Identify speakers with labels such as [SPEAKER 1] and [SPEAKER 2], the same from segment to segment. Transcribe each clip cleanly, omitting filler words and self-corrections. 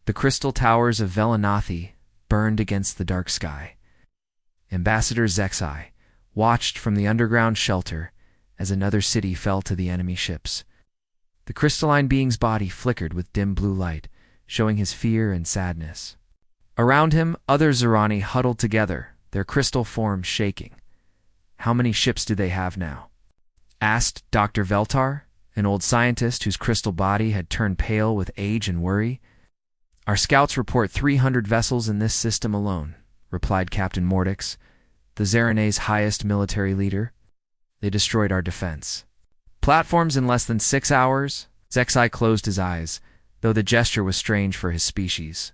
[SPEAKER 1] The crystal towers of Velanathi burned against the dark sky. Ambassador Zexai watched from the underground shelter as another city fell to the enemy ships. The crystalline being's body flickered with dim blue light, showing his fear and sadness. Around him, other Zerani huddled together, their crystal forms shaking. "How many ships do they have now?" asked Dr. Veltar, an old scientist whose crystal body had turned pale with age and worry. "Our scouts report 300 vessels in this system alone," replied Captain Mordix, the Zerane's highest military leader. "They destroyed our defense platforms in less than 6 hours." Zexai closed his eyes, though the gesture was strange for his species.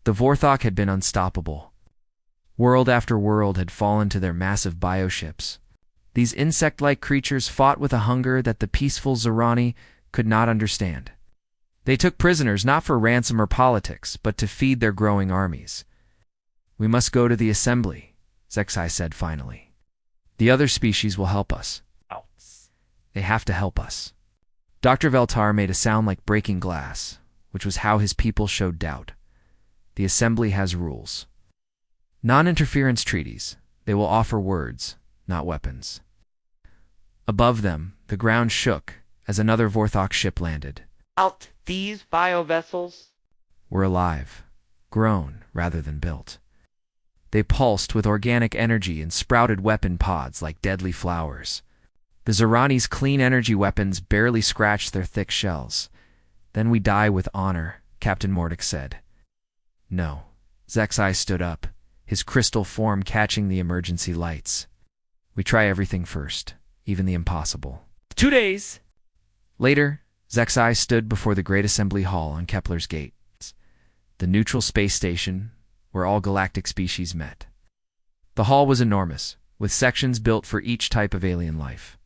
[SPEAKER 1] The Vorthok had been unstoppable. World after world had fallen to their massive bioships. These insect-like creatures fought with a hunger that the peaceful Zerani could not understand. They took prisoners not for ransom or politics, but to feed their growing armies. "We must go to the assembly," Zexai said finally. "The other species will help us. They have to help us." Dr. Veltar made a sound like breaking glass, which was how his people showed doubt. "The assembly has rules. Non-interference treaties. They will offer words, not weapons." Above them, the ground shook as another Vorthok ship landed.
[SPEAKER 2] These biovessels
[SPEAKER 1] Were alive, grown rather than built. They pulsed with organic energy and sprouted weapon pods like deadly flowers. The Zerani's clean energy weapons barely scratched their thick shells. "Then we die with honor," Captain Mordix said. "No." Zexai stood up, his crystal form catching the emergency lights. "We try everything first, even the impossible."
[SPEAKER 2] 2 days
[SPEAKER 1] Later, Zexai stood before the Great Assembly Hall on Kepler's Gate, the neutral space station where all galactic species met. The hall was enormous, with sections built for each type of alien life.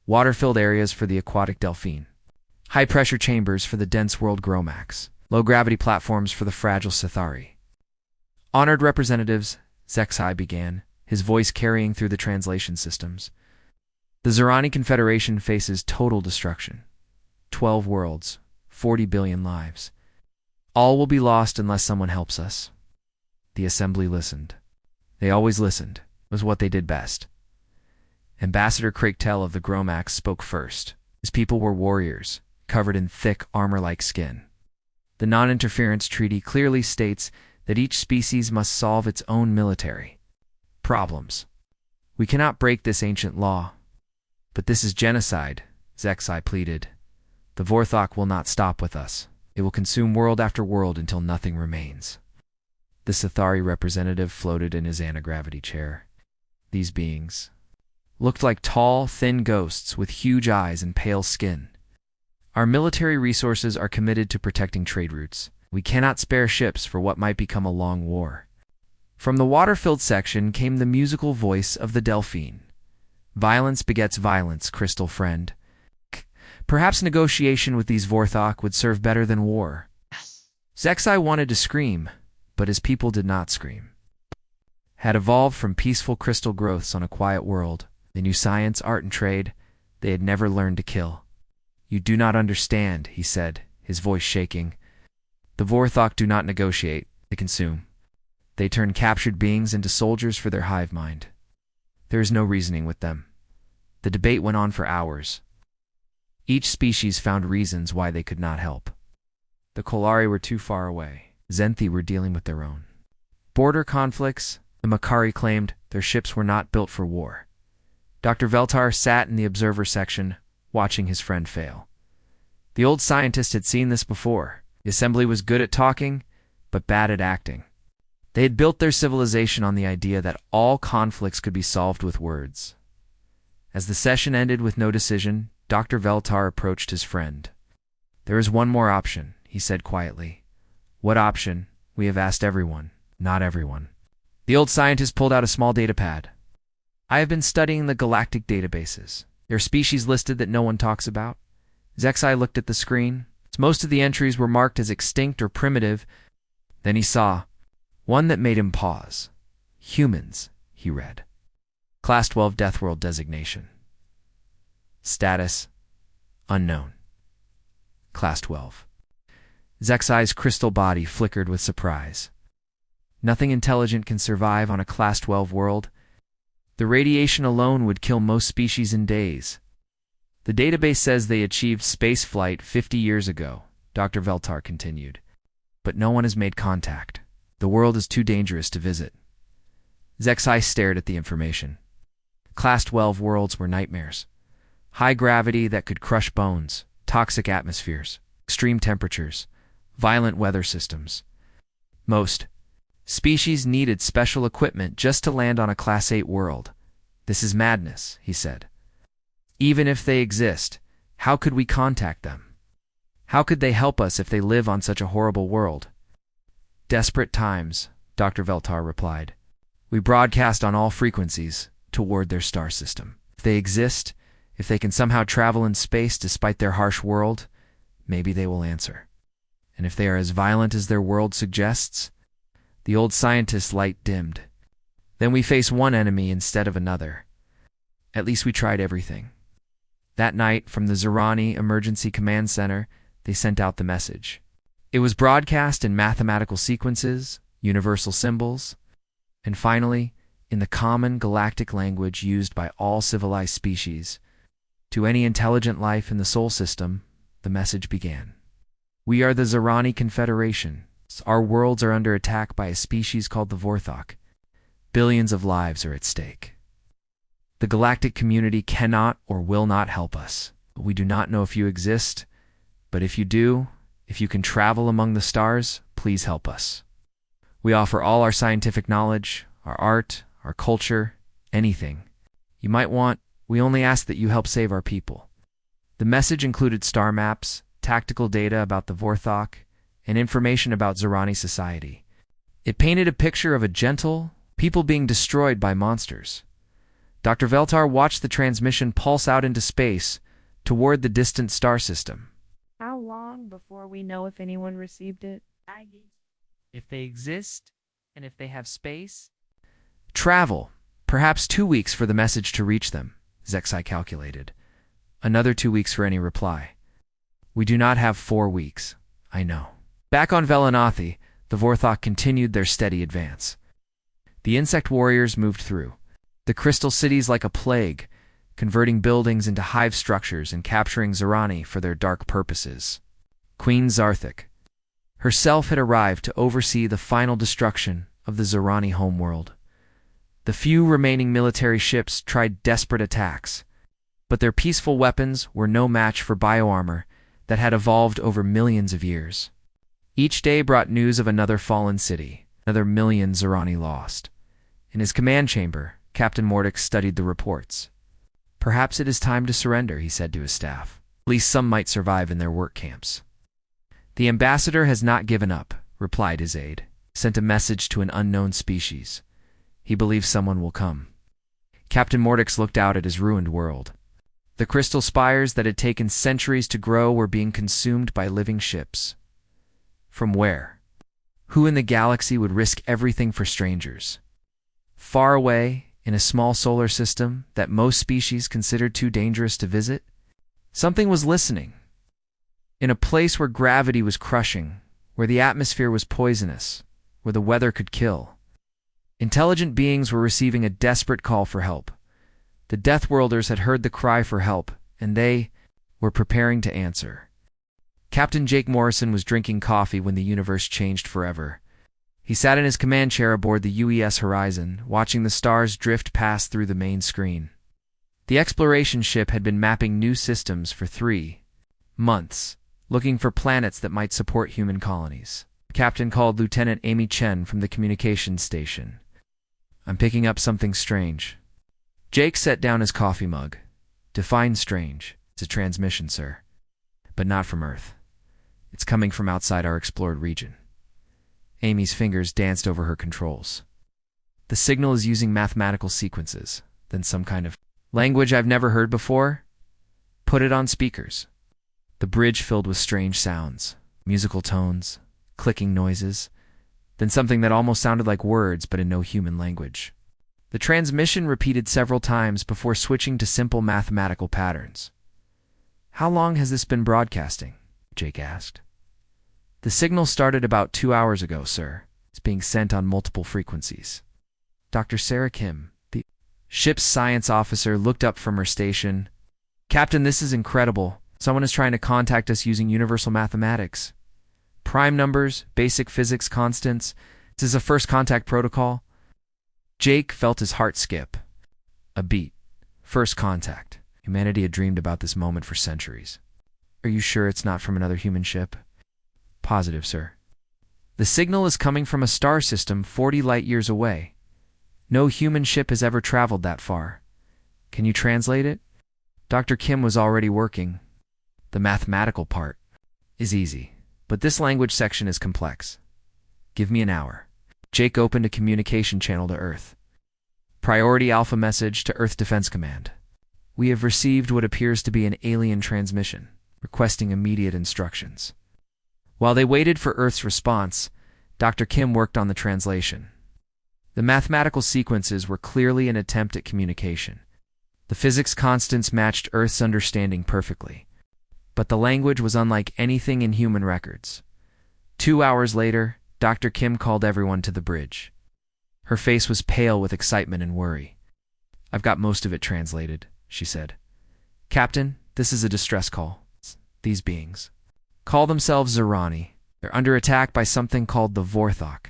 [SPEAKER 1] Water-filled areas for the aquatic delphine, high-pressure chambers for the dense world Gromax, low-gravity platforms for the fragile Sithari. "Honored representatives," Zexai began, his voice carrying through the translation systems. "The Zerani Confederation faces total destruction. 12 worlds, 40 billion lives. All will be lost unless someone helps us." The assembly listened. They always listened. It was what they did best. Ambassador Craigtel of the Gromax spoke first. His people were warriors, covered in thick armor-like skin. "The non-interference treaty clearly states that each species must solve its own military problems. We cannot break this ancient law." "But this is genocide," Zexai pleaded. "The Vorthok will not stop with us. It will consume world after world until nothing remains." The Sithari representative floated in his anti-gravity chair. These beings looked like tall, thin ghosts with huge eyes and pale skin. "Our military resources are committed to protecting trade routes. We cannot spare ships for what might become a long war." From the water-filled section came the musical voice of the Delphine. "Violence begets violence, crystal friend. Perhaps negotiation with these Vorthok would serve better than war." Zexai wanted to scream, but his people did not scream. Had evolved from peaceful crystal growths on a quiet world. They knew science, art, and trade. They had never learned to kill. "You do not understand," he said, his voice shaking. "The Vorthok do not negotiate, they consume. They turn captured beings into soldiers for their hive mind. There is no reasoning with them." The debate went on for hours. Each species found reasons why they could not help. The Kolari were too far away. Zenthi were dealing with their own border conflicts. The Makari claimed their ships were not built for war. Dr. Veltar sat in the observer section, watching his friend fail. The old scientist had seen this before. The assembly was good at talking, but bad at acting. They had built their civilization on the idea that all conflicts could be solved with words. As the session ended with no decision, Dr. Veltar approached his friend. "There is one more option," he said quietly. "What option? We have asked everyone, not everyone." The old scientist pulled out a small data pad. "I have been studying the galactic databases. There are species listed that no one talks about." Zexai looked at the screen. Most of the entries were marked as extinct or primitive. Then he saw one that made him pause. "Humans," he read. Class 12 Deathworld designation. Status: unknown. Class 12. Zexai's crystal body flickered with surprise. Nothing intelligent can survive on a Class 12 world. The radiation alone would kill most species in days. The database says they achieved spaceflight 50 years ago, Dr. Veltar continued. But no one has made contact. The world is too dangerous to visit. Zexai stared at the information. Class 12 worlds were nightmares. High gravity that could crush bones, toxic atmospheres, extreme temperatures, violent weather systems. Most species needed special equipment just to land on a Class 8 world. This is madness, he said. Even if they exist, how could we contact them? How could they help us if they live on such a horrible world? Desperate times, Dr. Veltar replied. We broadcast on all frequencies toward their star system. If they exist, if they can somehow travel in space despite their harsh world, maybe they will answer. And if they are as violent as their world suggests, the old scientist's light dimmed. Then we face one enemy instead of another. At least we tried everything. That night, from the Zerani Emergency Command Center, they sent out the message. It was broadcast in mathematical sequences, universal symbols, and finally, in the common galactic language used by all civilized species. To any intelligent life in the Sol system, the message began. We are the Zerani Confederation. Our worlds are under attack by a species called the Vorthok. Billions of lives are at stake. The galactic community cannot or will not help us. We do not know if you exist, but if you do, if you can travel among the stars, please help us. We offer all our scientific knowledge, our art, our culture, anything you might want. We only ask that you help save our people. The message included star maps, tactical data about the Vorthok, and information about Zerani society. It painted a picture of a gentle people being destroyed by monsters. Dr. Veltar watched the transmission pulse out into space toward the distant star system.
[SPEAKER 3] How long before we know if anyone received it?
[SPEAKER 1] If they exist, and if they have space? Travel. Perhaps 2 weeks for the message to reach them, Zexai calculated. Another 2 weeks for any reply. We do not have 4 weeks, I know. Back on Velanathi, the Vorthok continued their steady advance. The insect warriors moved through the crystal cities like a plague, converting buildings into hive structures and capturing Zerani for their dark purposes. Queen Zarthik herself had arrived to oversee the final destruction of the Zerani homeworld. The few remaining military ships tried desperate attacks, but their peaceful weapons were no match for bioarmor that had evolved over millions of years. Each day brought news of another fallen city, another million Zerani lost. In his command chamber, Captain Mordix studied the reports. Perhaps it is time to surrender, he said to his staff. At least some might survive in their work camps. The ambassador has not given up, replied his aide. Sent a message to an unknown species. He believes someone will come. Captain Mordix looked out at his ruined world. The crystal spires that had taken centuries to grow were being consumed by living ships. From where? Who in the galaxy would risk everything for strangers? Far away, in a small solar system that most species considered too dangerous to visit, something was listening. In a place where gravity was crushing, where the atmosphere was poisonous, where the weather could kill. Intelligent beings were receiving a desperate call for help. The Deathworlders had heard the cry for help, and they were preparing to answer. Captain Jake Morrison was drinking coffee when the universe changed forever. He sat in his command chair aboard the UES Horizon, watching the stars drift past through the main screen. The exploration ship had been mapping new systems for 3 months, looking for planets that might support human colonies. The captain called Lieutenant Amy Chen from the communications station. I'm picking up something strange. Jake set down his coffee mug. Define strange. It's a transmission, sir. But not from Earth. It's coming from outside our explored region. Amy's fingers danced over her controls. The signal is using mathematical sequences, then some kind of language I've never heard before. Put it on speakers. The bridge filled with strange sounds, musical tones, clicking noises, then something that almost sounded like words but in no human language. The transmission repeated several times before switching to simple mathematical patterns. How long has this been broadcasting? Jake asked. The signal started about 2 hours ago, sir. It's being sent on multiple frequencies. Dr. Sarah Kim, the ship's science officer, looked up from her station. Captain, this is incredible. Someone is trying to contact us using universal mathematics. Prime numbers, basic physics constants. This is a first contact protocol. Jake felt his heart skip. A beat. First contact. Humanity had dreamed about this moment for centuries. Are you sure it's not from another human ship? Positive, sir. The signal is coming from a star system 40 light-years away. No human ship has ever traveled that far. Can you translate it? Dr. Kim was already working. The mathematical part is easy, but this language section is complex. Give me an hour. Jake opened a communication channel to Earth. Priority Alpha message to Earth Defense Command. We have received what appears to be an alien transmission, requesting immediate instructions. While they waited for Earth's response, Dr. Kim worked on the translation. The mathematical sequences were clearly an attempt at communication. The physics constants matched Earth's understanding perfectly. But the language was unlike anything in human records. 2 hours later, Dr. Kim called everyone to the bridge. Her face was pale with excitement and worry. I've got most of it translated, she said. Captain, this is a distress call. These beings call themselves Zerani. They're under attack by something called the Vorthok.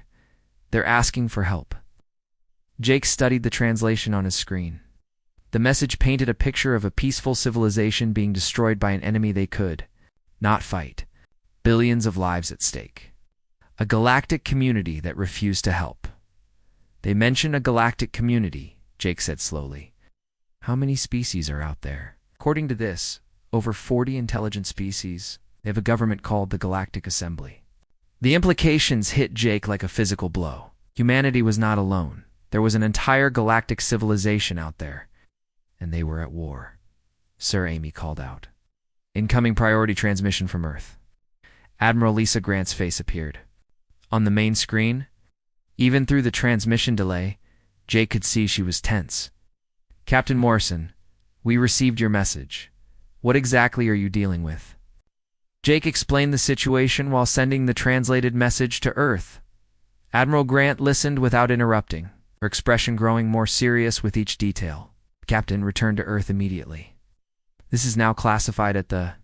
[SPEAKER 1] They're asking for help. Jake studied the translation on his screen. The message painted a picture of a peaceful civilization being destroyed by an enemy they could not fight. Billions of lives at stake. A galactic community that refused to help. They mention a galactic community, Jake said slowly. How many species are out there? According to this, over 40 intelligent species. They have a government called the Galactic Assembly. The implications hit Jake like a physical blow. Humanity was not alone. There was an entire galactic civilization out there, and they were at war. Sir, Amy called out. Incoming priority transmission from Earth. Admiral Lisa Grant's face appeared. On the main screen, even through the transmission delay, Jake could see she was tense. Captain Morrison, we received your message. What exactly are you dealing with? Jake explained the situation while sending the translated message to Earth. Admiral Grant listened without interrupting, her expression growing more serious with each detail. Captain returned to Earth immediately. This is now classified at the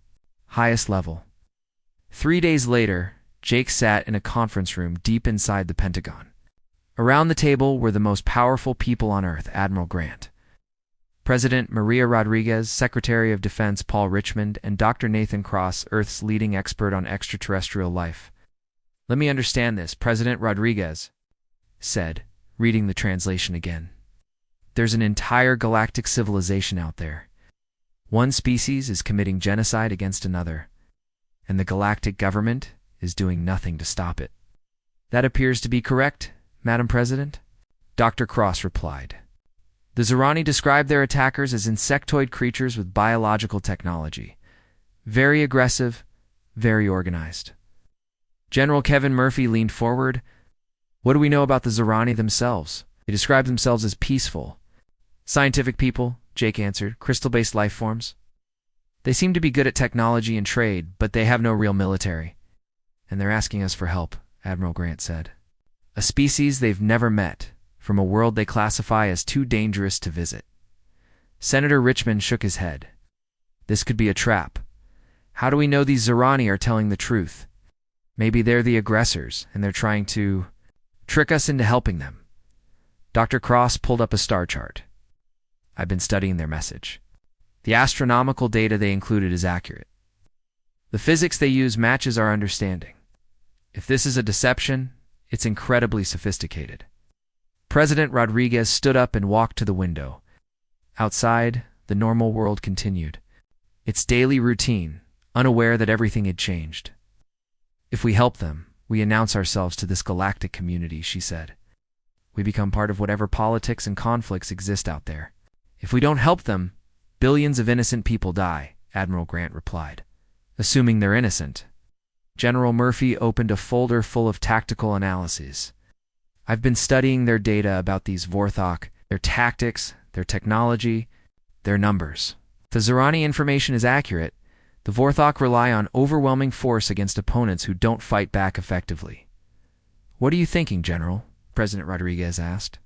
[SPEAKER 1] highest level. 3 days later, Jake sat in a conference room deep inside the Pentagon. Around the table were the most powerful people on Earth, Admiral Grant, President Maria Rodriguez, Secretary of Defense Paul Richmond, and Dr. Nathan Cross, Earth's leading expert on extraterrestrial life. Let me understand this, President Rodriguez said, reading the translation again. There's an entire galactic civilization out there. One species is committing genocide against another, and the galactic government is doing nothing to stop it. That appears to be correct, Madam President? Dr. Cross replied. The Zerani described their attackers as insectoid creatures with biological technology. Very aggressive, very organized. General Kevin Murphy leaned forward. What do we know about the Zerani themselves? They describe themselves as peaceful. Scientific people, Jake answered, crystal-based life forms. They seem to be good at technology and trade, but they have no real military. And they're asking us for help, Admiral Grant said. A species they've never met, from a world they classify as too dangerous to visit. Senator Richmond shook his head. This could be a trap. How do we know these Zerani are telling the truth? Maybe they're the aggressors, and they're trying to trick us into helping them. Dr. Cross pulled up a star chart. I've been studying their message. The astronomical data they included is accurate. The physics they use matches our understanding. If this is a deception, it's incredibly sophisticated. President Rodriguez stood up and walked to the window. Outside, the normal world continued. Its daily routine, unaware that everything had changed. If we help them, we announce ourselves to this galactic community, she said. We become part of whatever politics and conflicts exist out there. If we don't help them, billions of innocent people die, Admiral Grant replied. Assuming they're innocent. General Murphy opened a folder full of tactical analyses. I've been studying their data about these Vorthok, their tactics, their technology, their numbers. If the Zerani information is accurate, The Vorthok rely on overwhelming force against opponents who don't fight back effectively. What are you thinking, General? President Rodriguez asked.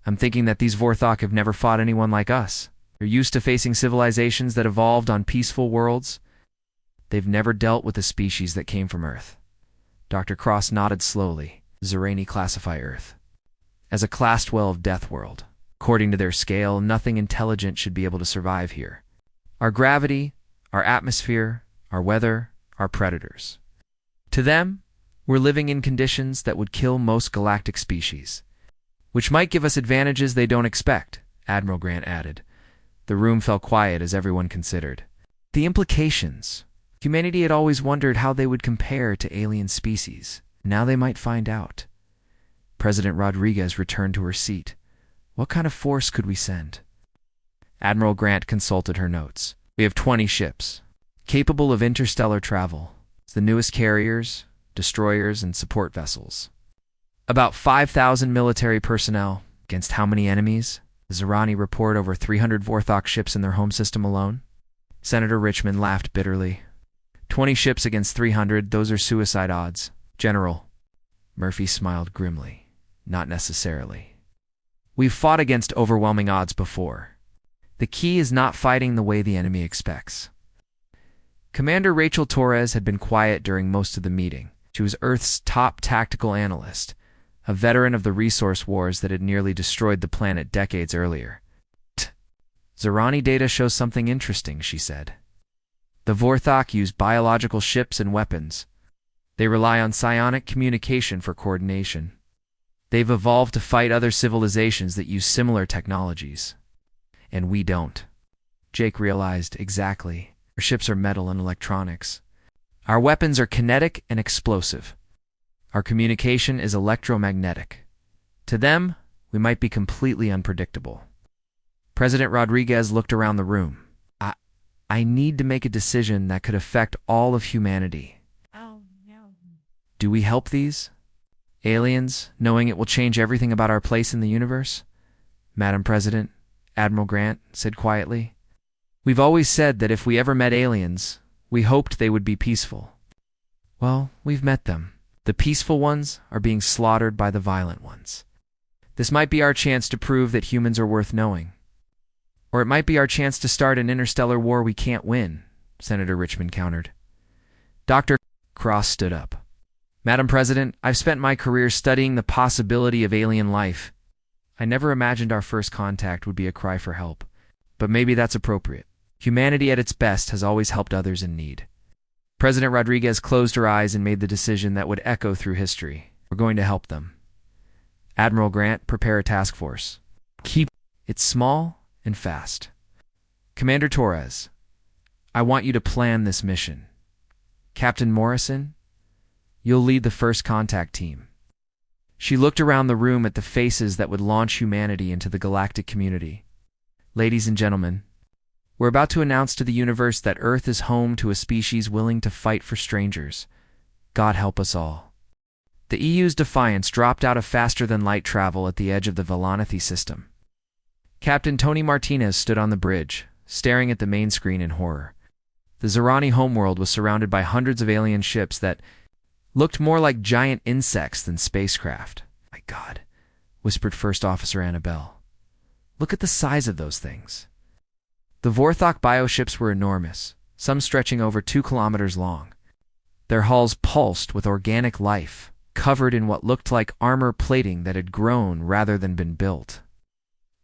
[SPEAKER 1] I'm thinking that these Vorthok have never fought anyone like us. They're used to facing civilizations that evolved on peaceful worlds. They've never dealt with a species that came from Earth. Dr. Cross nodded slowly. Zerani classify Earth as a class 12 death world. According to their scale, nothing intelligent should be able to survive here. Our gravity, our atmosphere, our weather, our predators. To them, we're living in conditions that would kill most galactic species, which might give us advantages they don't expect, Admiral Grant added. The room fell quiet as everyone considered the implications. Humanity had always wondered how they would compare to alien species. Now they might find out. President Rodriguez returned to her seat. What kind of force could we send? Admiral Grant consulted her notes. We have 20 ships, capable of interstellar travel. The newest carriers, destroyers, and support vessels. About 5,000 military personnel. Against how many enemies? Does Zerani report over 300 Vorthok ships in their home system alone? Senator Richmond laughed bitterly. 20 ships against 300, those are suicide odds. General. Murphy smiled grimly. Not necessarily. We've fought against overwhelming odds before. The key is not fighting the way the enemy expects. Commander Rachel Torres had been quiet during most of the meeting. She was Earth's top tactical analyst, a veteran of the resource wars that had nearly destroyed the planet decades earlier. Zerani data shows something interesting, she said. The Vorthok use biological ships and weapons. They rely on psionic communication for coordination. They've evolved to fight other civilizations that use similar technologies. And we don't. Jake realized exactly. Our ships are metal and electronics. Our weapons are kinetic and explosive. Our communication is electromagnetic. To them, we might be completely unpredictable. President Rodriguez looked around the room. I need to make a decision that could affect all of humanity.
[SPEAKER 3] Oh, no.
[SPEAKER 1] Do we help these aliens, knowing it will change everything about our place in the universe? Madam President, Admiral Grant said quietly. We've always said that if we ever met aliens, we hoped they would be peaceful. Well, we've met them. The peaceful ones are being slaughtered by the violent ones. This might be our chance to prove that humans are worth knowing. Or it might be our chance to start an interstellar war we can't win, Senator Richmond countered. Dr. Cross stood up. Madam President, I've spent my career studying the possibility of alien life. I never imagined our first contact would be a cry for help. But maybe that's appropriate. Humanity at its best has always helped others in need. President Rodriguez closed her eyes and made the decision that would echo through history. We're going to help them. Admiral Grant, prepare a task force. Keep it small and fast. Commander Torres, I want you to plan this mission. Captain Morrison, you'll lead the first contact team. She looked around the room at the faces that would launch humanity into the galactic community. Ladies and gentlemen, we're about to announce to the universe that Earth is home to a species willing to fight for strangers. God help us all. The EU's Defiance dropped out of faster-than-light travel at the edge of the Velanathi system. Captain Tony Martinez stood on the bridge, staring at the main screen in horror. The Zerani homeworld was surrounded by hundreds of alien ships that looked more like giant insects than spacecraft. My God, whispered First Officer Annabelle. Look at the size of those things. The Vorthok bioships were enormous, some stretching over 2 kilometers long. Their hulls pulsed with organic life, covered in what looked like armor plating that had grown rather than been built.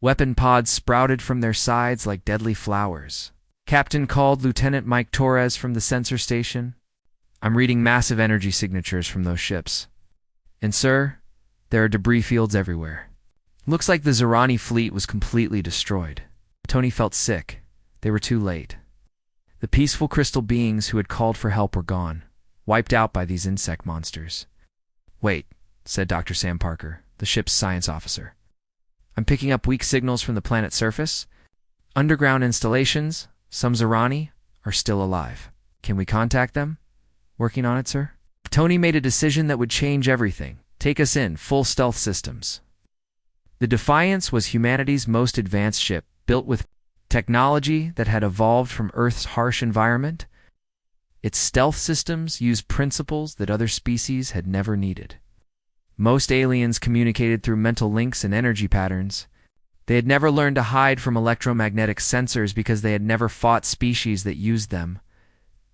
[SPEAKER 1] Weapon pods sprouted from their sides like deadly flowers. Captain called Lieutenant Mike Torres from the sensor station. I'm reading massive energy signatures from those ships. And sir, there are debris fields everywhere. Looks like the Zerani fleet was completely destroyed. Tony felt sick. They were too late. The peaceful crystal beings who had called for help were gone, wiped out by these insect monsters. Wait, said Dr. Sam Parker, the ship's science officer. I'm picking up weak signals from the planet's surface. Underground installations, some Zerani, are still alive. Can we contact them? Working on it, sir. Tony made a decision that would change everything. Take us in, full stealth systems. The Defiance was humanity's most advanced ship, built with technology that had evolved from Earth's harsh environment. Its stealth systems used principles that other species had never needed. Most aliens communicated through mental links and energy patterns. They had never learned to hide from electromagnetic sensors because they had never fought species that used them.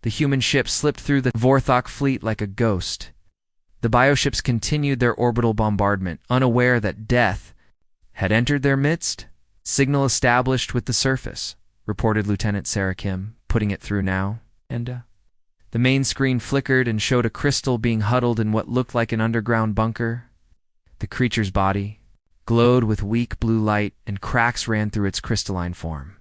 [SPEAKER 1] The human ship slipped through the Vorthok fleet like a ghost. The bioships continued their orbital bombardment, unaware that death had entered their midst. Signal established with the surface, reported Lieutenant Sarah Kim, putting it through now. The main screen flickered and showed a crystal being huddled in what looked like an underground bunker. The creature's body glowed with weak blue light, and cracks ran through its crystalline form.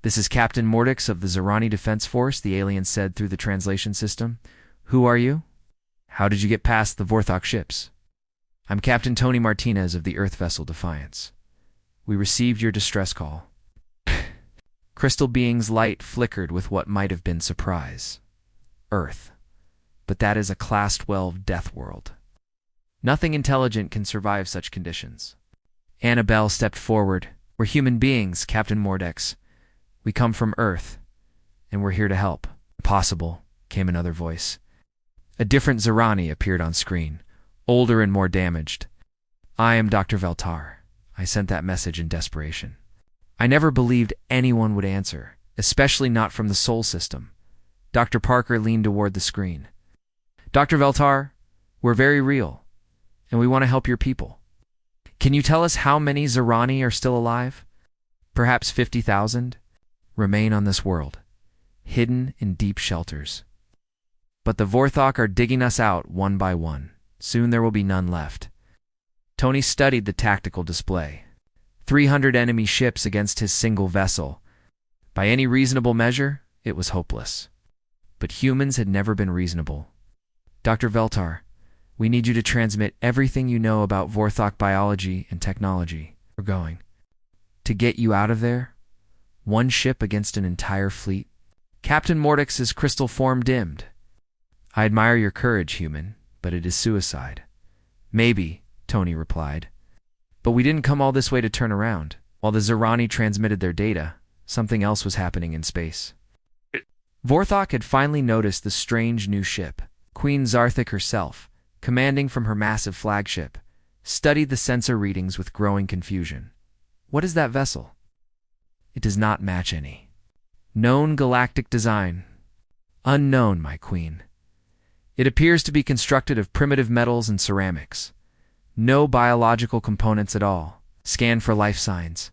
[SPEAKER 1] "This is Captain Mordix of the Zerani Defense Force," the alien said through the translation system. "Who are you? How did you get past the Vorthok ships?" "I'm Captain Tony Martinez of the Earth vessel Defiance. We received your distress call." Crystal being's light flickered with what might have been surprise. "Earth. But that is a Class 12 death world. Nothing intelligent can survive such conditions." Annabelle stepped forward. "We're human beings, Captain Mordex. We come from Earth, and we're here to help." "Impossible," came another voice. A different Zerani appeared on screen, older and more damaged. "I am Dr. Veltar. I sent that message in desperation. I never believed anyone would answer, especially not from the Sol system." Dr. Parker leaned toward the screen. "Dr. Veltar, we're very real, and we want to help your people. Can you tell us how many Zerani are still alive? Perhaps 50,000? Remain on this world, hidden in deep shelters. But the Vorthok are digging us out one by one. Soon there will be none left." Tony studied the tactical display. 300 enemy ships against his single vessel. By any reasonable measure, it was hopeless. But humans had never been reasonable. "Dr. Veltar, we need you to transmit everything you know about Vorthok biology and technology. We're going to get you out of there. One ship against an entire fleet." Captain Mordix's crystal form dimmed. "I admire your courage, human, but it is suicide." "Maybe," Tony replied. "But we didn't come all this way to turn around." While the Zerani transmitted their data, something else was happening in space. Vorthok had finally noticed the strange new ship. Queen Zarthik herself, commanding from her massive flagship, studied the sensor readings with growing confusion. "What is that vessel? It does not match any known galactic design." "Unknown, my queen. It appears to be constructed of primitive metals and ceramics. No biological components at all. Scan for life signs."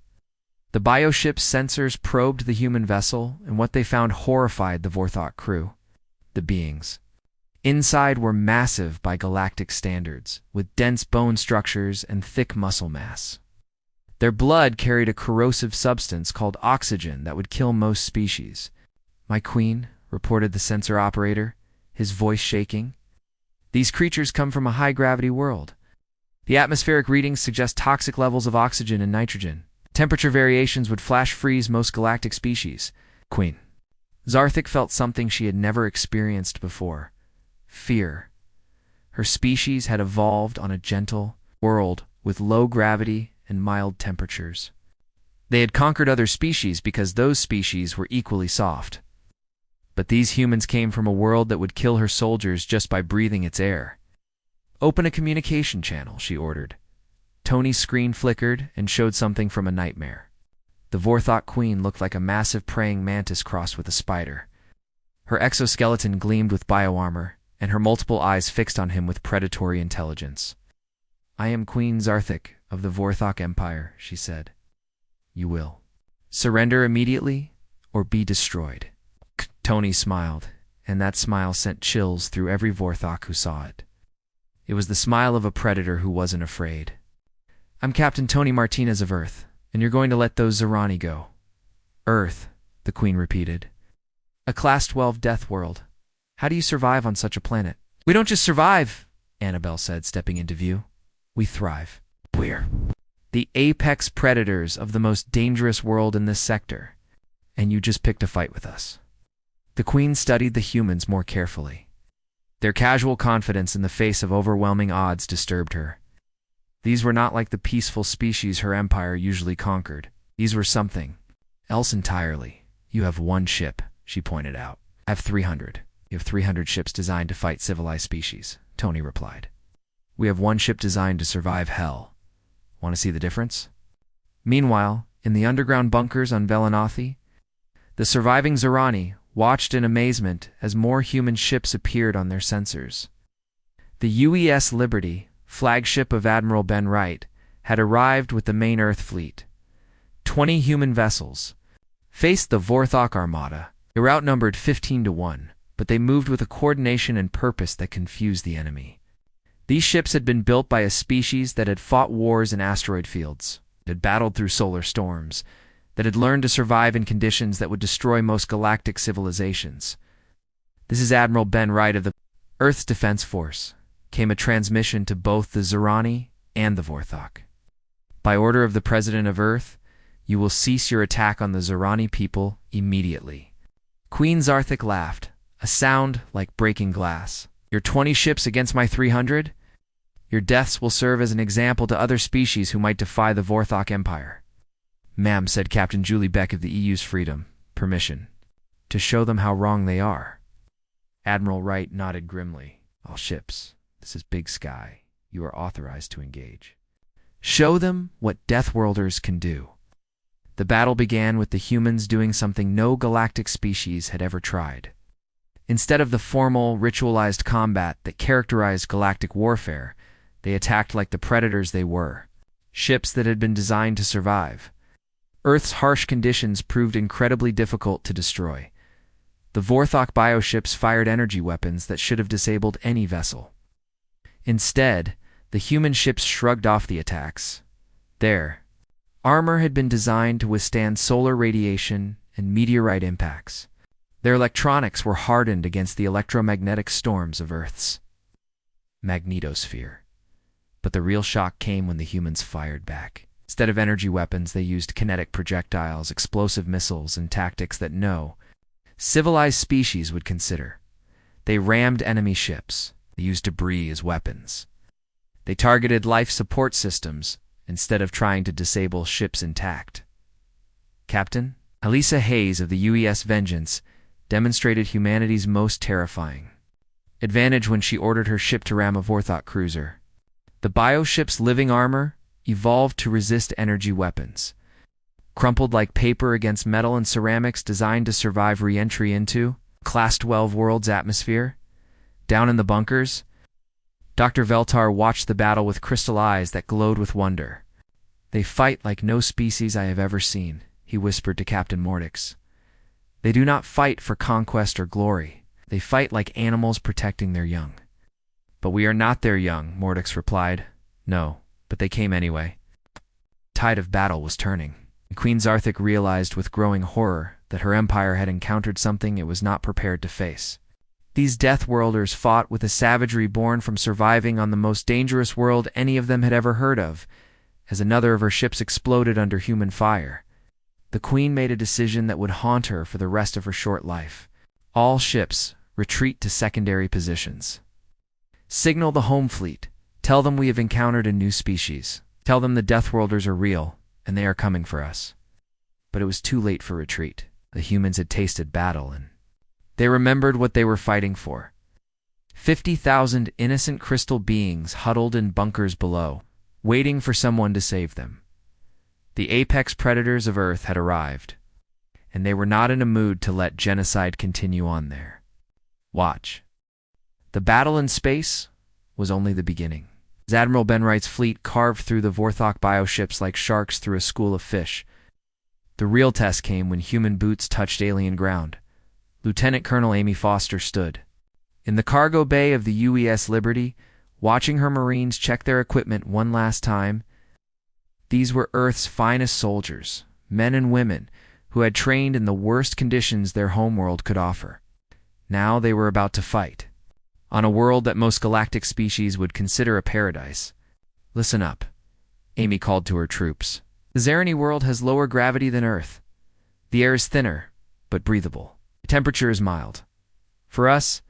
[SPEAKER 1] The bioship's sensors probed the human vessel, and what they found horrified the Vorthok crew. The beings inside were massive by galactic standards, with dense bone structures and thick muscle mass. Their blood carried a corrosive substance called oxygen that would kill most species. "My queen," reported the sensor operator, his voice shaking. "These creatures come from a high-gravity world. The atmospheric readings suggest toxic levels of oxygen and nitrogen. Temperature variations would flash freeze most galactic species." "Queen." Zarthik felt something she had never experienced before. Fear. Her species had evolved on a gentle world with low gravity and mild temperatures. They had conquered other species because those species were equally soft. But these humans came from a world that would kill her soldiers just by breathing its air. "Open a communication channel," she ordered. Tony's screen flickered and showed something from a nightmare. The Vorthok queen looked like a massive praying mantis crossed with a spider. Her exoskeleton gleamed with bioarmor, and her multiple eyes fixed on him with predatory intelligence. "I am Queen Zarthik of the Vorthok Empire," she said. "You will surrender immediately or be destroyed." Tony smiled, and that smile sent chills through every Vorthok who saw it. It was the smile of a predator who wasn't afraid. "I'm Captain Tony Martinez of Earth, and you're going to let those Zerani go." "Earth," the Queen repeated. "A Class 12 death world. How do you survive on such a planet?" "We don't just survive," Annabelle said, stepping into view. "We thrive. We're the apex predators of the most dangerous world in this sector, and you just picked a fight with us." The Queen studied the humans more carefully. Their casual confidence in the face of overwhelming odds disturbed her. These were not like the peaceful species her empire usually conquered. These were something else entirely. "You have one ship," she pointed out. "I have 300. You have 300 ships designed to fight civilized species, Tony replied. We have one ship designed to survive hell. Want to see the difference? Meanwhile, in the underground bunkers on Velenothi, the surviving Zerani watched in amazement as more human ships appeared on their sensors. The UES Liberty, flagship of Admiral Ben Wright, had arrived with the main Earth fleet. 20 human vessels faced the Vorthok Armada. They were outnumbered 15-1, but they moved with a coordination and purpose that confused the enemy. These ships had been built by a species that had fought wars in asteroid fields, that had battled through solar storms, that had learned to survive in conditions that would destroy most galactic civilizations. This is Admiral Ben Wright of the Earth's Defense Force. Came a transmission to both the Zerani and the Vorthok. By order of the President of Earth, you will cease your attack on the Zerani people immediately. Queen Zarthik laughed, a sound like breaking glass. Your 20 ships against my 300? Your deaths will serve as an example to other species who might defy the Vorthok Empire. Ma'am, said Captain Julie Beck of the EU's Freedom, permission, to show them how wrong they are. Admiral Wright nodded grimly. All ships. This is Big Sky. You are authorized to engage. Show them what Deathworlders can do. The battle began with the humans doing something no galactic species had ever tried. Instead of the formal, ritualized combat that characterized galactic warfare, they attacked like the predators they were, ships that had been designed to survive. Earth's harsh conditions proved incredibly difficult to destroy. The Vorthok bioships fired energy weapons that should have disabled any vessel. Instead, the human ships shrugged off the attacks. Their armor had been designed to withstand solar radiation and meteorite impacts. Their electronics were hardened against the electromagnetic storms of Earth's magnetosphere. But the real shock came when the humans fired back. Instead of energy weapons, they used kinetic projectiles, explosive missiles, and tactics that no civilized species would consider. They rammed enemy ships. They used debris as weapons. They targeted life support systems instead of trying to disable ships intact. Captain Elisa Hayes of the UES Vengeance demonstrated humanity's most terrifying advantage when she ordered her ship to ram a Vorthok cruiser. The bioship's living armor evolved to resist energy weapons, crumpled like paper against metal and ceramics designed to survive re-entry into Class 12 world's atmosphere. Down in the bunkers, Dr. Veltar watched the battle with crystal eyes that glowed with wonder. They fight like no species I have ever seen, he whispered to Captain Mordix. They do not fight for conquest or glory. They fight like animals protecting their young. But we are not their young, Mordix replied. No, but they came anyway. The tide of battle was turning. Queen Zarthik realized with growing horror that her empire had encountered something it was not prepared to face. These Deathworlders fought with a savagery born from surviving on the most dangerous world any of them had ever heard of. As another of her ships exploded under human fire, the Queen made a decision that would haunt her for the rest of her short life. All ships, retreat to secondary positions. Signal the home fleet. Tell them we have encountered a new species. Tell them the Deathworlders are real, and they are coming for us. But it was too late for retreat. The humans had tasted battle, and they remembered what they were fighting for. 50,000 innocent crystal beings huddled in bunkers below, waiting for someone to save them. The apex predators of Earth had arrived, and they were not in a mood to let genocide continue on there. Watch. The battle in space was only the beginning. As Admiral Ben Wright's fleet carved through the Vorthok bioships like sharks through a school of fish, the real test came when human boots touched alien ground. Lieutenant Colonel Amy Foster stood in the cargo bay of the UES Liberty, watching her Marines check their equipment one last time. These were Earth's finest soldiers, men and women, who had trained in the worst conditions their homeworld could offer. Now they were about to fight on a world that most galactic species would consider a paradise. Listen up, Amy called to her troops. The Zerani world has lower gravity than Earth. The air is thinner, but breathable. The temperature is mild. For us,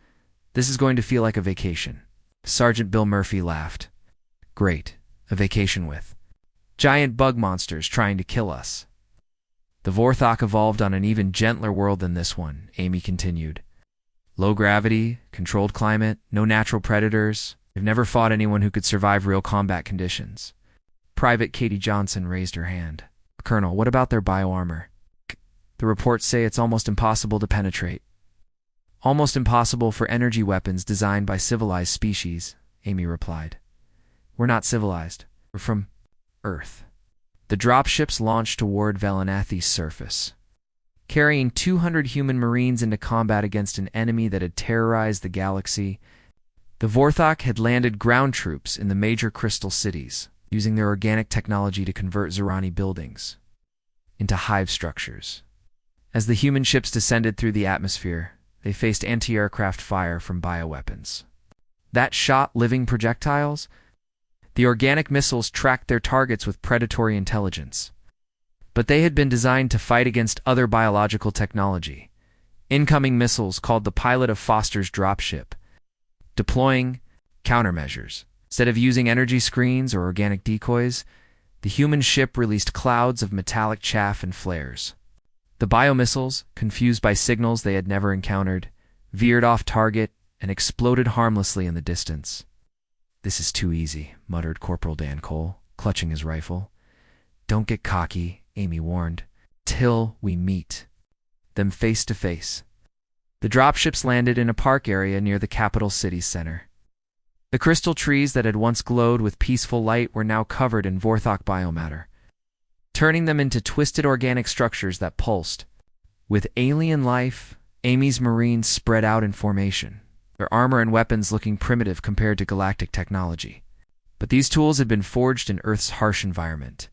[SPEAKER 1] this is going to feel like a vacation. Sergeant Bill Murphy laughed. Great, a vacation with giant bug monsters trying to kill us. The Vorthok evolved on an even gentler world than this one, Amy continued. Low gravity, controlled climate, no natural predators. They've never fought anyone who could survive real combat conditions. Private Katie Johnson raised her hand. Colonel, what about their bioarmor? The reports say it's almost impossible to penetrate. Almost impossible for energy weapons designed by civilized species, Amy replied. We're not civilized. We're from Earth. The dropships launched toward Valenathi's surface, carrying 200 human marines into combat against an enemy that had terrorized the galaxy. The Vorthok had landed ground troops in the major crystal cities, using their organic technology to convert Zerani buildings into hive structures. As the human ships descended through the atmosphere, they faced anti-aircraft fire from bioweapons that shot living projectiles. The organic missiles tracked their targets with predatory intelligence, but they had been designed to fight against other biological technology. Incoming missiles called the pilot of Foster's dropship, deploying countermeasures. Instead of using energy screens or organic decoys, the human ship released clouds of metallic chaff and flares. The biomissiles, confused by signals they had never encountered, veered off target and exploded harmlessly in the distance. This is too easy, muttered Corporal Dan Cole, clutching his rifle. Don't get cocky, Amy warned, till we meet them face to face. The dropships landed in a park area near the capital city's center. The crystal trees that had once glowed with peaceful light were now covered in Vorthok biomatter, turning them into twisted organic structures that pulsed. With alien life, Amy's Marines spread out in formation, their armor and weapons looking primitive compared to galactic technology. But these tools had been forged in Earth's harsh environment,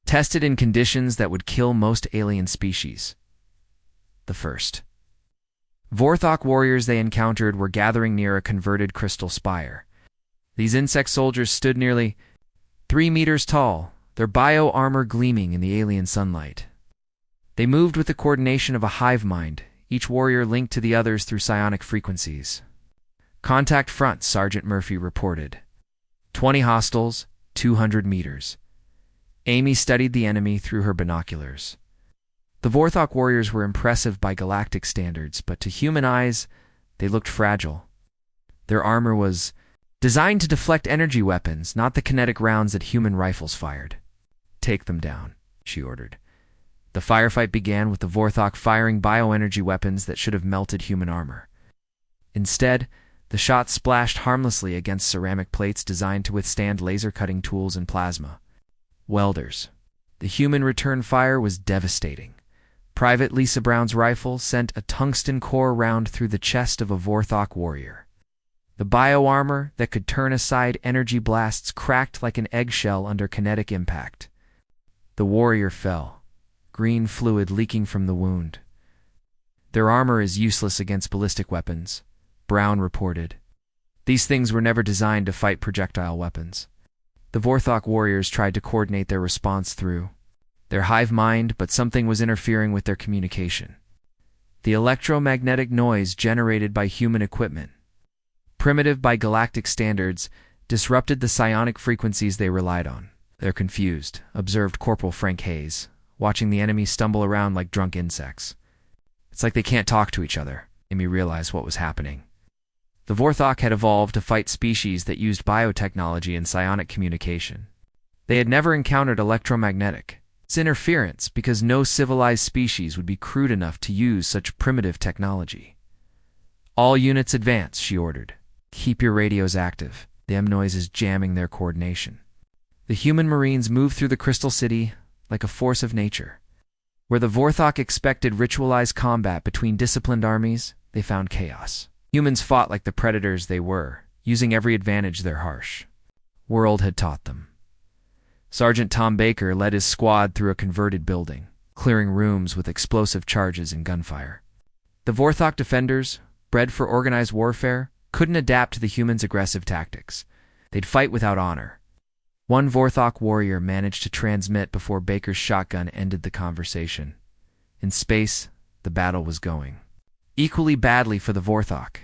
[SPEAKER 1] tested in conditions that would kill most alien species. The first Vorthok warriors they encountered were gathering near a converted crystal spire. These insect soldiers stood nearly 3 meters tall, their bio-armor gleaming in the alien sunlight. They moved with the coordination of a hive mind, each warrior linked to the others through psionic frequencies. Contact front, Sergeant Murphy reported. 20 hostiles, 200 meters. Amy studied the enemy through her binoculars. The Vorthok warriors were impressive by galactic standards, but to human eyes, they looked fragile. Their armor was designed to deflect energy weapons, not the kinetic rounds that human rifles fired. Take them down, she ordered. The firefight began with the Vorthok firing bioenergy weapons that should have melted human armor. Instead, the shots splashed harmlessly against ceramic plates designed to withstand laser-cutting tools and plasma. Welders. The human return fire was devastating. Private Lisa Brown's rifle sent a tungsten core round through the chest of a Vorthok warrior. The bioarmor that could turn aside energy blasts cracked like an eggshell under kinetic impact. The warrior fell, green fluid leaking from the wound. Their armor is useless against ballistic weapons, Brown reported. These things were never designed to fight projectile weapons. The Vorthok warriors tried to coordinate their response through their hive mind, but something was interfering with their communication. The electromagnetic noise generated by human equipment, primitive by galactic standards, disrupted the psionic frequencies they relied on. They're confused, observed Corporal Frank Hayes, watching the enemy stumble around like drunk insects. It's like they can't talk to each other. Amy realized what was happening. The Vorthok had evolved to fight species that used biotechnology and psionic communication. They had never encountered electromagnetic interference because no civilized species would be crude enough to use such primitive technology. All units advance, she ordered. Keep your radios active. The M-noise is jamming their coordination. The human Marines moved through the Crystal City like a force of nature. Where the Vorthok expected ritualized combat between disciplined armies, they found chaos. Humans fought like the predators they were, using every advantage their harsh world had taught them. Sergeant Tom Baker led his squad through a converted building, clearing rooms with explosive charges and gunfire. The Vorthok defenders, bred for organized warfare, couldn't adapt to the humans' aggressive tactics. They'd fight without honor. One Vorthok warrior managed to transmit before Baker's shotgun ended the conversation. In space, the battle was going equally badly for the Vorthok.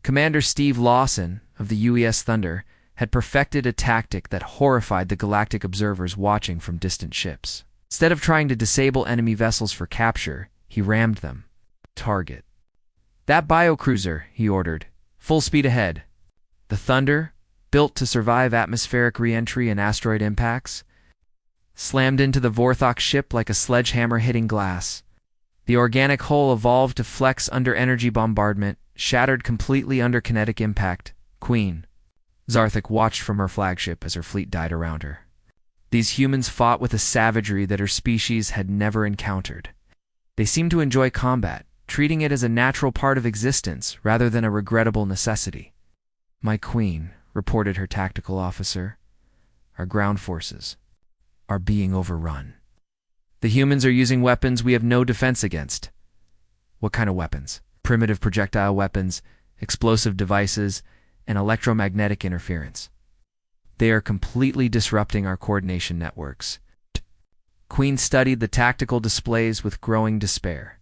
[SPEAKER 1] Commander Steve Lawson of the UES Thunder had perfected a tactic that horrified the galactic observers watching from distant ships. Instead of trying to disable enemy vessels for capture, he rammed them. Target. That biocruiser, he ordered. Full speed ahead. The Thunder, built to survive atmospheric re-entry and asteroid impacts, slammed into the Vorthok ship like a sledgehammer hitting glass. The organic hull evolved to flex under energy bombardment, shattered completely under kinetic impact. Queen Zarthik watched from her flagship as her fleet died around her. These humans fought with a savagery that her species had never encountered. They seemed to enjoy combat, treating it as a natural part of existence rather than a regrettable necessity. "My queen," reported her tactical officer, "our ground forces are being overrun. The humans are using weapons we have no defense against." "What kind of weapons?" "Primitive projectile weapons, explosive devices, and electromagnetic interference. They are completely disrupting our coordination networks." Queen studied the tactical displays with growing despair.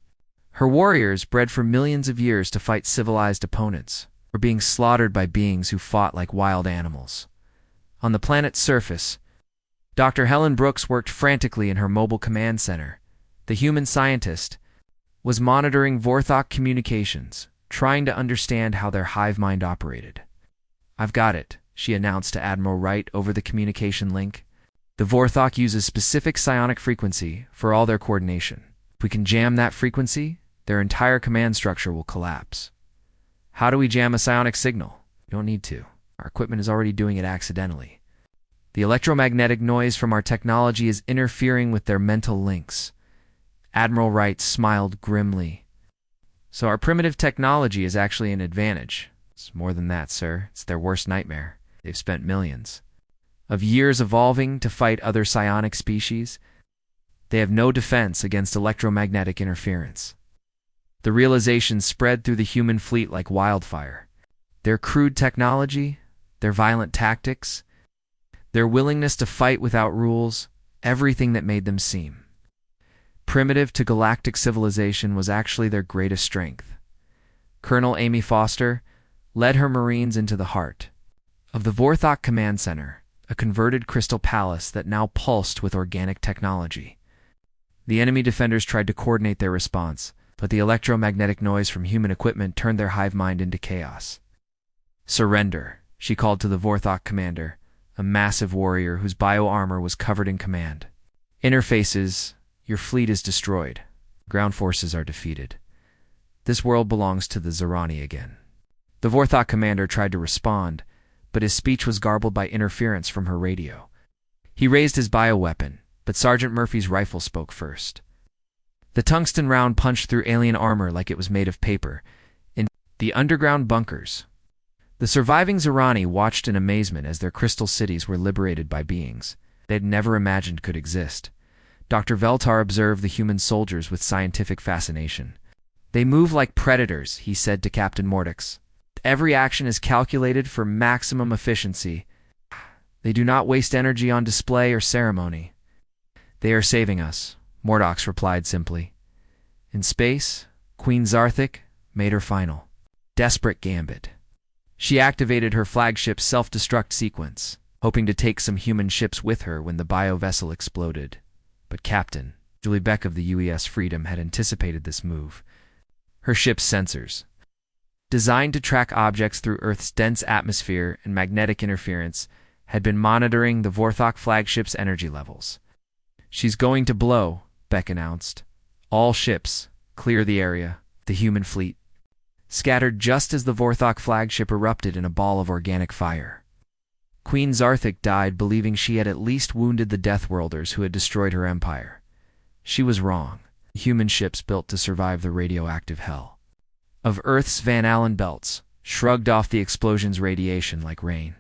[SPEAKER 1] Her warriors, bred for millions of years to fight civilized opponents, were being slaughtered by beings who fought like wild animals. On the planet's surface, Dr. Helen Brooks worked frantically in her mobile command center. The human scientist was monitoring Vorthok communications, trying to understand how their hive mind operated. "I've got it," she announced to Admiral Wright over the communication link. "The Vorthok uses specific psionic frequency for all their coordination. If we can jam that frequency, their entire command structure will collapse." "How do we jam a psionic signal?" "You don't need to. Our equipment is already doing it accidentally. The electromagnetic noise from our technology is interfering with their mental links." Admiral Wright smiled grimly. "So our primitive technology is actually an advantage." "It's more than that, sir. It's their worst nightmare. They've spent millions of years evolving to fight other psionic species. They have no defense against electromagnetic interference." The realization spread through the human fleet like wildfire. Their crude technology, their violent tactics, their willingness to fight without rules, everything that made them seem primitive to galactic civilization was actually their greatest strength. Colonel Amy Foster led her Marines into the heart of the Vorthok Command Center, a converted crystal palace that now pulsed with organic technology. The enemy defenders tried to coordinate their response, but the electromagnetic noise from human equipment turned their hive mind into chaos. "Surrender," she called to the Vorthok commander, a massive warrior whose bio-armor was covered in command. "Interfaces, your fleet is destroyed. Ground forces are defeated. This world belongs to the Zerani again." The Vorthok commander tried to respond, but his speech was garbled by interference from her radio. He raised his bioweapon, but Sergeant Murphy's rifle spoke first. The tungsten round punched through alien armor like it was made of paper. In the underground bunkers, the surviving Zerani watched in amazement as their crystal cities were liberated by beings they had never imagined could exist. Dr. Veltar observed the human soldiers with scientific fascination. "They move like predators," he said to Captain Mordix. "Every action is calculated for maximum efficiency. They do not waste energy on display or ceremony." "They are saving us," Mordox replied simply. In space, Queen Zarthik made her final, desperate gambit. She activated her flagship's self-destruct sequence, hoping to take some human ships with her when the bio-vessel exploded. But Captain Julie Beck of the UES Freedom had anticipated this move. Her ship's sensors, designed to track objects through Earth's dense atmosphere and magnetic interference, had been monitoring the Vorthok flagship's energy levels. "She's going to blow," Beck announced. "All ships, clear the area." The human fleet scattered just as the Vorthok flagship erupted in a ball of organic fire. Queen Zarthik died believing she had at least wounded the Deathworlders who had destroyed her empire. She was wrong. Human ships built to survive the radioactive hell of Earth's Van Allen belts shrugged off the explosion's radiation like rain.